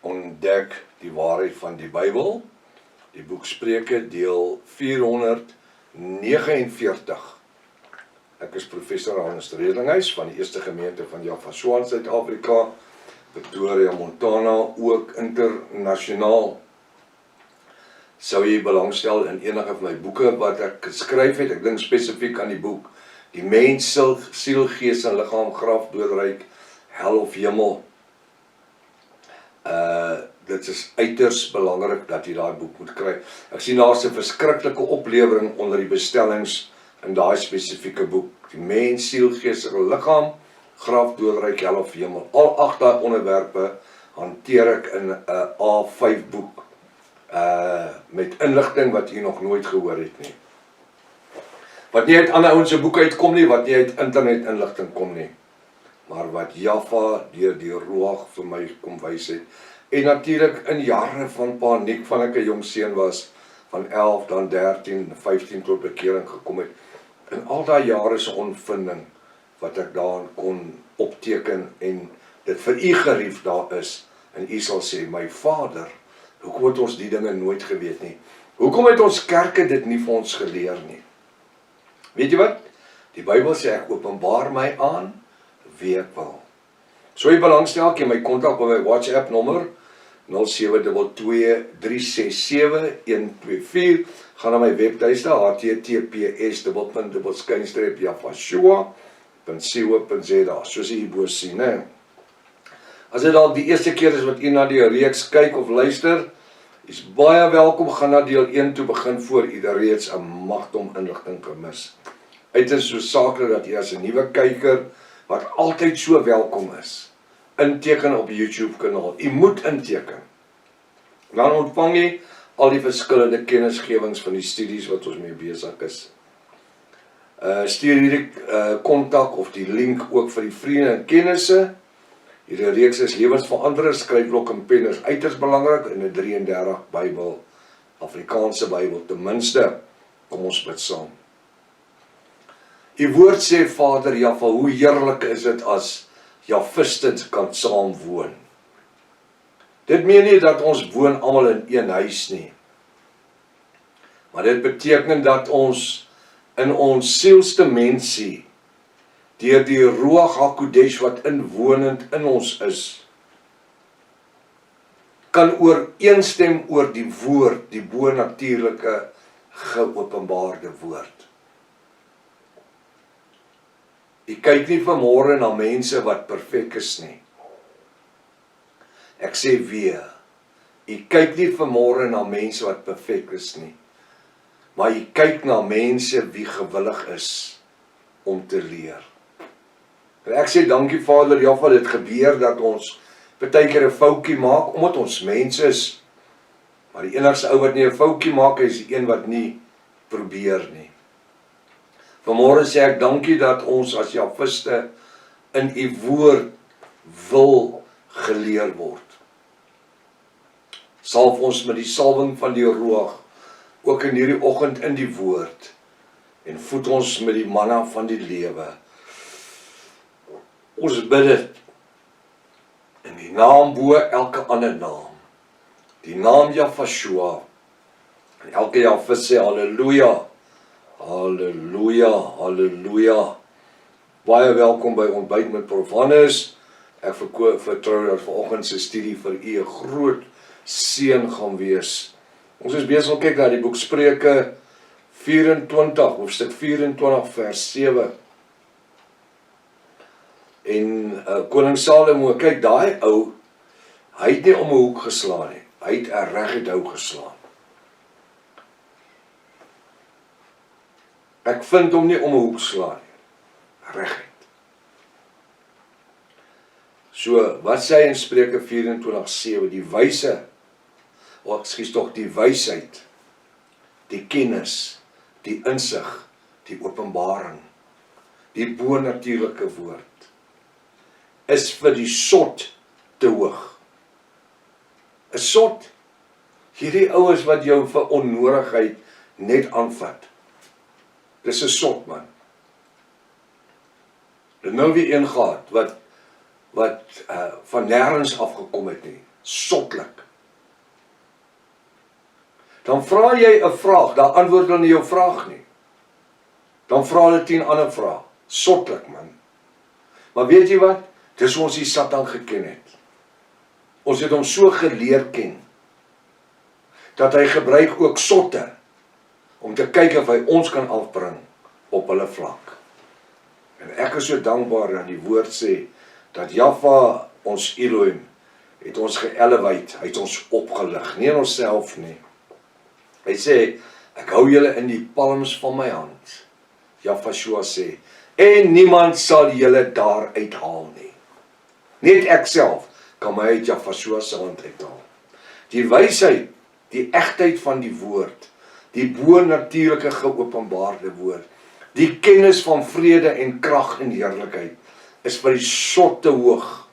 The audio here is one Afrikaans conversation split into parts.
ontdek die waarheid van die Bybel, die boek Spreuke, deel 449. Ek is professor Hannes Redlinghuis van die Eerste Gemeente van Jaffa in Suid-Afrika, Pretoria, Montana, ook internasionaal. Sou jy belangstel in enige van my boeke wat ek geskryf het, ek dink spesifiek aan die boek Die Mens, Siel, Gees en Liggaam, Graf, Doodryk, Hel of Hemel. Dit is uiters belangrik dat jy daai boek moet kry. Ek sien daar's 'n verskriklike oplewering onder die bestellings in daai spesifieke boek. Die Mens, Siel, Gees en Liggaam, Graf, Doodryk, Hel of Hemel. Al 8 daai onderwerpe hanteer ek in 'n A5 boek. Met inligting wat jy nog nooit gehoor het nie. Wat nie uit ander ouens se boeke uitkom nie, wat nie uit internet inligting kom nie, maar wat Jaffa deur die Ruach vir my kom wys het. En natuurlik in jare van paniek van ek 'n jong seun was, van 11, dan 13, 15 tot bekering gekom het. In al daai jare se onvinding wat ek daarin kon opteken en dit vir u gerief daar is. En u sal sê, my Vader, hoekom het ons die dinge nooit geweet nie? Hoekom het ons kerke dit nie vir ons geleer nie? Weet jy wat? Die Bybel sê ek openbaar my aan wie ek wil. So jy belangstel, kan my kontak by my WhatsApp nommer 0723677124. Gaan na my webtuiste https://jaffa.co.za, soos jy hierbo sien, né? As dit al die eerste keer is wat u na die reeks kyk of luister, is baie welkom, gaan na deel 1 toe begin voor u reeds 'n magdom inligting gemis. Uiters so saaklik dat u as 'n nuwe kyker, wat altyd so welkom is, inteken op YouTube kanaal. U moet inteken. Dan ontvang jy al die verskillende kennisgewings van die studies wat ons mee besig is. Stuur hierdie kontak of die link ook vir die vriende en kennisse. Hierdie reeks is lewensveranderend, skryfblok en pen is uiters belangrik in 'n 33 Bybel, Afrikaanse Bybel ten minste. Kom ons bid saam. U woord sê, Vader Jaffa, hoe heerlik is dit as Jaffistens kan saam woon. Dit meen nie dat ons woon almal in een huis nie. Maar dit beteken dat ons in ons sielsdimensie deur die Ruach HaKodesh wat inwonend in ons is, kan ooreenstem oor die woord, die bonatuurlike geopenbaarde woord. Jy kyk nie vanmôre na mense wat perfek is nie. Ek sê weer, jy kyk nie vanmôre na mense wat perfek is nie, maar jy kyk na mense wie gewillig is om te leer. En ek sê dankie Vader Jaffa, dit gebeur dat ons partykeer 'n foutjie maak, omdat ons mens is. Maar die enigste ou wat nie 'n foutjie maak, is die een wat nie probeer nie. Vanmôre sê ek dankie dat ons as Jaffiste in u woord wil geleer word. Salf ons met die salwing van die Ruach, ook in hierdie oggend in die woord, en voed ons met die manna van die lewe. Ons bid dit in die naam bo elke ander naam, die naam Jaffashua, en elke Jaffis sê halleluja, halleluja, halleluja. Baie welkom by Ontbyt met Prof Hannes. Ek vertrou dat vanoggend se studie vir u 'n groot seën gaan wees. Ons is besig om kyk na die boek Spreuke 24, hoofstuk 24 vers 7. En koning Salomo, kyk daai ou, hy het nie om 'n hoek geslaan nie, hy het 'n reguit hou geslaan. Ek vind hom nie om 'n hoek slaan nie, reguit. So, wat sê hy in Spreuke 24:7, die wyse, die wysheid, die kennis, die insig, die openbaring, die bonatuurlike woord, is vir die sot te hoog. 'n Sot, hierdie ouens wat jou vir onnodigheid net aanvat. Dis 'n sot, man. Dit nou weer een gehad, wat van nêrens afgekom het nie. sotlik. Dan vra jy 'n vraag, dan antwoord hulle nie jou vraag nie. Dan vra hulle 10 ander vrae. Sotlik, man. Maar weet jy wat? Dis hoe ons die Satan geken het. Ons het hom so geleer ken, dat hy gebruik ook sotte, om te kyk of hy ons kan afbring op hulle vlak. En ek is so dankbaar dat die woord sê, dat Jahwe, ons Elohim, het ons ge-elevate, hy het ons opgelig, nie in onsself nie. Hy sê, ek hou julle in die palms van my hand. Jahwe sê, en niemand sal julle daar uithaal nie. Net ek self kan my uit Jahwe se hand uithaal. Die wysheid, die egtheid van die woord, die bo-natuurlike geopenbaarde woord, die kennis van vrede en krag en heerlikheid, is vir die sot te hoog.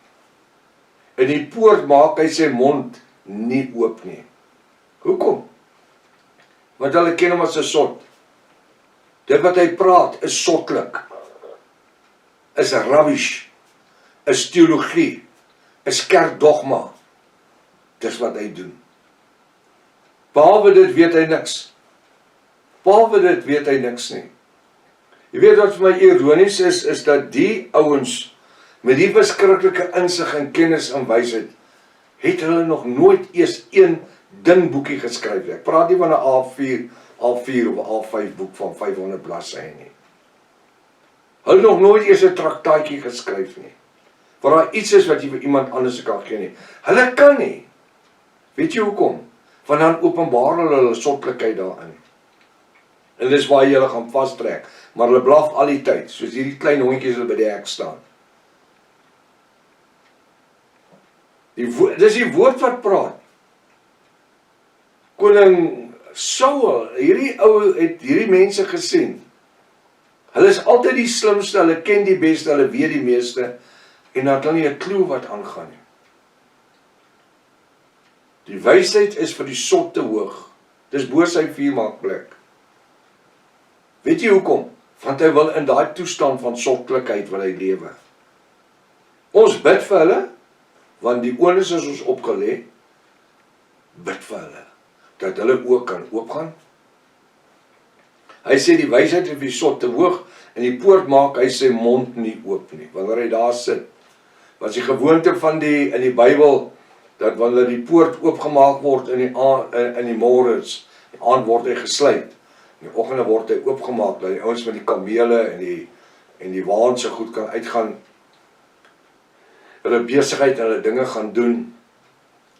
In die poort maak hy sy mond nie oop nie. Hoekom? Want hulle ken hom as 'n sot. Dit wat hy praat is sotlik, is rubbish, is teologie, is kerkdogma. Dis wat hy doen. Behalwe dit weet hy niks. Behalwe dit weet hy niks nie. Jy weet wat vir my ironies is dat die ouens met die verskriklike insig en kennis en wysheid, het hulle nog nooit eers een dingboekie geskryf. Ek praat nie van 'n A4 of A5 boek van 500 bladsye nie. Hulle nog nooit eers 'n traktaatjie geskryf nie. Waar daar iets is wat jy vir iemand anders kan gee nie. Hulle kan nie. Weet jy hoekom? Want dan openbaar hulle sotlikheid daarin. En dis waar jy hulle gaan vastrek. Maar hulle blaf al die tyd, soos hierdie klein hondjies wat by die hek staan. Dis die woord wat praat. Koning Saul, hierdie ou het hierdie mense gesien. Hulle is altyd die slimste, hulle ken die beste, hulle weet die meeste, en dan het hulle nie 'n klou wat aangaan nie. Die wysheid is vir die sot te hoog. Dis bo sy vuurmaakplek. Weet jy hoekom? Want hy wil in daai toestand van sotlikheid wil hy lewe. Ons bid vir hulle, want die onus is ons opgelê, bid vir hulle, dat hulle ook kan oopgaan. Hy sê die wysheid is vir die sot te hoog, en die poort maak hy sy mond nie oop nie, wanneer hy daar sit. Was die gewoonte van in die Bybel, dat wanneer die poort oopgemaak word in die môres, die aand word hy gesluit, in die oggende word hy oopgemaak, dat die ouens met die kamele en die waans so goed kan uitgaan, hulle besigheid en hulle dinge gaan doen,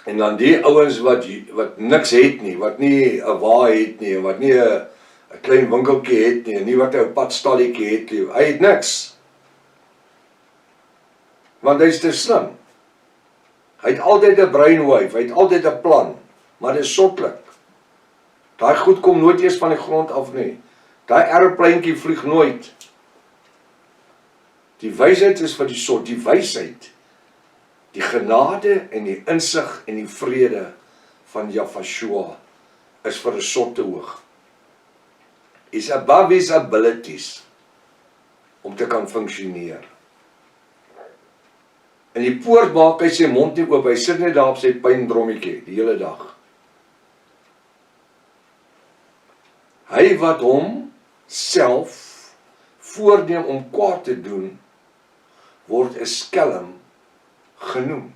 en dan die ouens wat niks het nie, wat nie 'n wa het nie, wat nie 'n klein winkeltjie het nie, nie wat 'n padstalletjie het nie, hy het niks. Want hy is te slim. Hy het altyd 'n brainwave, hy het altyd 'n plan, maar dit is sotlik. Daai goed kom nooit eers van die grond af nie. Daai aeropleintjie vlieg nooit. Die wysheid is vir die sot, die wysheid, die genade en die insig en die vrede van Jahwe is vir 'n sot te hoog. Is above his abilities om te kan funksioneer. In die poort maak hy sy mond nie oop, hy sit net daar op sy pyndrommetjie die hele dag. Hy wat hom self voorneem om kwaad te doen, word 'n skelm genoem.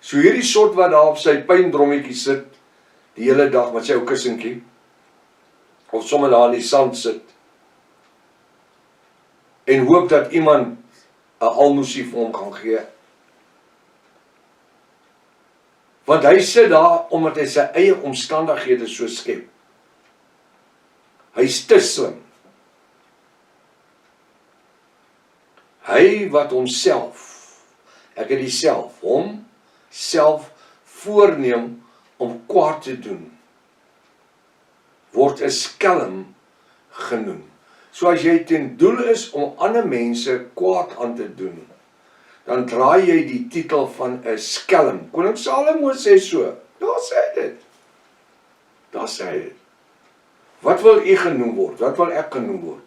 So hierdie sot wat daar op sy pyndrommetjie sit, die hele dag met sy ou kussentjie, of sommer daar in die sand sit, en hoop dat iemand 'n almoesie vir hom gaan gee. Want hy sit daar omdat hy sy eie omstandighede so skep. Hy is te slim. Hy wat homself, ek het die self, hom self voorneem om kwaad te doen, word 'n skelm genoem. So as jy ten doel is om ander mense kwaad aan te doen, dan draai jy die titel van 'n skelm. Koning Salomo sê so, daar sê dit. Daar sê dit. Wat wil u genoem word? Wat wil ek genoem word?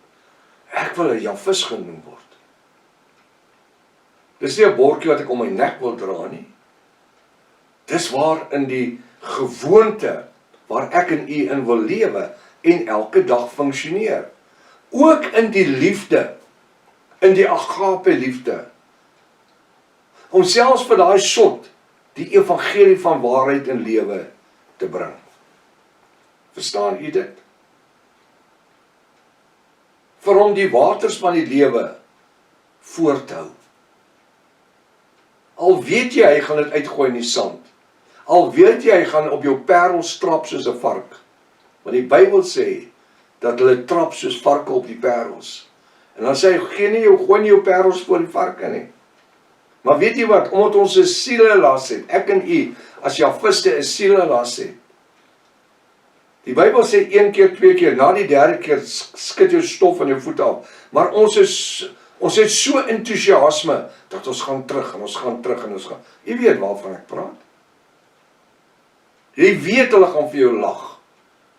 Ek wil 'n Jafis genoem word. Dis nie 'n bordjie wat ek om my nek wil dra nie. Dis waar in die gewoonte, waar ek en u in wil lewe, en elke dag funksioneer. Ook in die liefde, in die agape liefde, om selfs vir daai sot, die evangelie van waarheid en lewe te bring. Verstaan u dit? Vir hom die waters van die lewe voor te hou. Al weet jy, hy gaan dit uitgooi in die sand. Al weet jy, hy gaan op jou parels trap soos 'n vark. Want die Bybel sê, dat hulle trap soos varke op die parels. En dan sê hy, gooi nie jou parels voor die varke nie. Maar weet jy wat, omdat ons 'n sielelas het, ek en u, as javiste 'n sielelas het. Die Bybel sê 1 keer, 2 keer, na die 3de keer skud jou stof van jou voet af. Maar ons het so enthousiasme, dat ons gaan terug, en ons gaan terug, en ons gaan. Jy weet waarvan ek praat. Jy weet hulle gaan vir jou lag.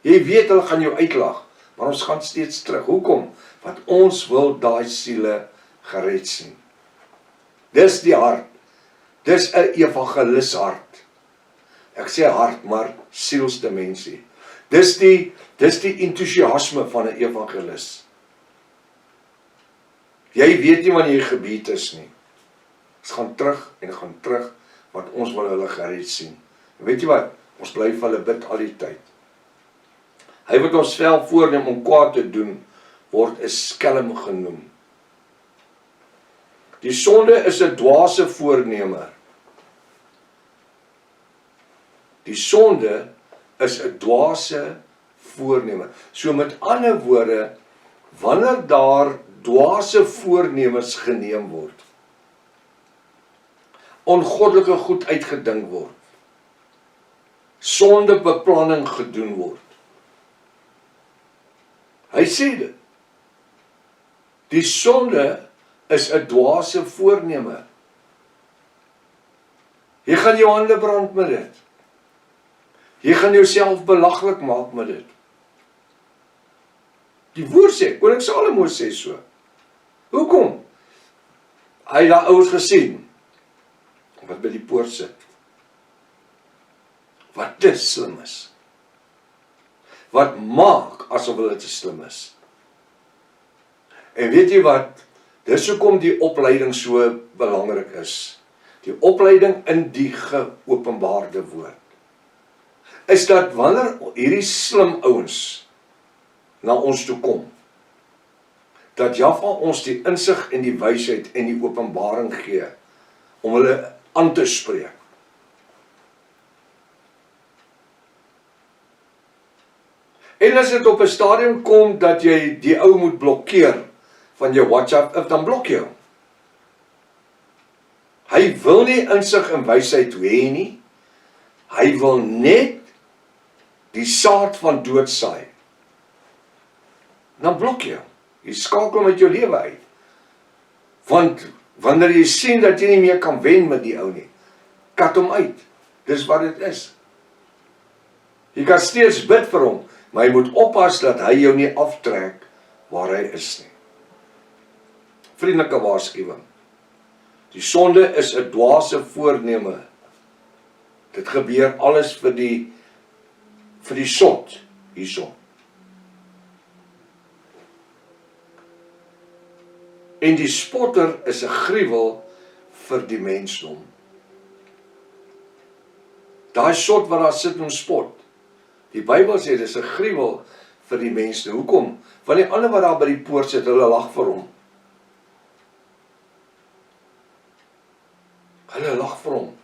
Jy weet hulle gaan jou uitlag. Maar ons gaan steeds terug. Hoekom? Want ons wil daai siele gered sien. Dis die hart. Dis 'n evangelis hart. Ek sê hart, maar sielsdimensie. Dis die enthousiasme van 'n evangelis. Jy weet nie wanneer jy gebied is nie. Ons gaan terug en gaan terug, want ons wil hulle gered sien. En weet jy wat? Ons bly vir hulle bid al die tyd. Hy wat ons wel voorneem om kwaad te doen, word 'n skelm genoem. Die sonde is 'n dwaase voorneme. Die sonde is 'n dwaase voorneme. So met ander woorde, wanneer daar dwaase voornemens geneem word, ongoddelike goed uitgedink word, sondebeplanning gedoen word. Hy sê dit. Die sonde is 'n dwaase voorneme. Jy gaan jou hande brand met dit. Jy gaan jouself belaglik maak met dit. Die woord sê, koning Salomo sê so. Hoekom? Hy het daai ouers gesien, wat by die poort sit. Wat te slim is. Wat maak asof hulle te slim is. En weet jy wat? Dis hoekom die opleiding so belangrik is. Die opleiding in die geopenbaarde woord. Is dat wanneer hierdie slim ouens na ons toe kom, dat Jahwe ons die insig en die wysheid en die openbaring gee, om hulle aan te spreek. En as dit op 'n stadium kom, dat jy die ou moet blokkeer, van jou WhatsApp, dan blok jou. Hy wil nie insig en wysheid hê nie. Hy wil net die saad van dood saai. Dan blok jou. Jy skakel met jou lewe uit. Want wanneer jy sien dat jy nie meer kan wen met die ou nie, kat hom uit. Dis wat dit is. Jy kan steeds bid vir hom, maar jy moet oppas dat hy jou nie aftrek waar hy is nie. Vriendelike waarskuwing. Die sonde is 'n dwaase voorneme. Dit gebeur alles vir die sot hierso. En die spotter is 'n gruwel vir die mensdom. Daai sot wat daar sit en spot. Die Bybel sê dis 'n gruwel vir die mense. Hoekom? Want die ander wat daar by die poort sit, hulle lag vir hom. Hulle lag vir hom.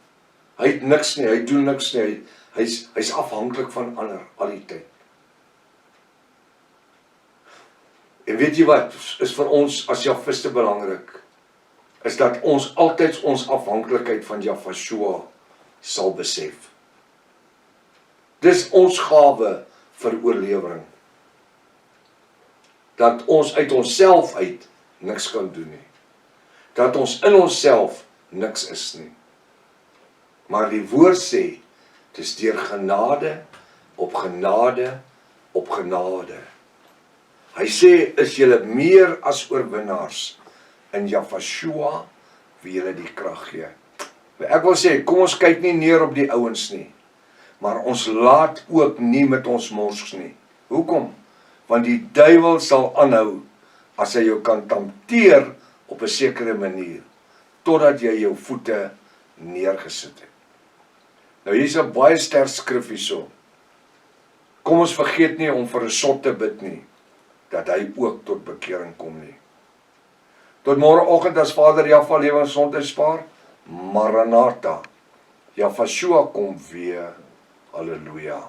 Hy het niks nie, hy doen niks nie. Hy's afhanklik van ander al die tyd. En weet jy wat is vir ons as Javiste belangrik? Is dat ons altyd ons afhanklikheid van Jahwe sal besef. Dis ons gawe vir oorlewering. Dat ons uit onsself uit niks kan doen nie. Dat ons in onsself niks is nie. Maar die woord sê, dis deur genade, op genade, op genade. Hy sê, is julle meer as oorwinnaars in Jahwe wie julle die krag gee. Ek wil sê, kom ons kyk nie neer op die ouens nie, maar ons laat ook nie met ons mors nie. Hoekom? Want die duiwel sal aanhou as hy jou kan hanteer op 'n sekere manier, totdat jy jou voete neergesit het. Nou hier is 'n baie sterk skrif hierso. Kom ons vergeet nie om vir 'n sot te bid nie, dat hy ook tot bekering kom nie. Tot môreoggend as Vader Jahwe lewe en gesondheid spaar, Maranatha, Yahshua kom weer, halleluja.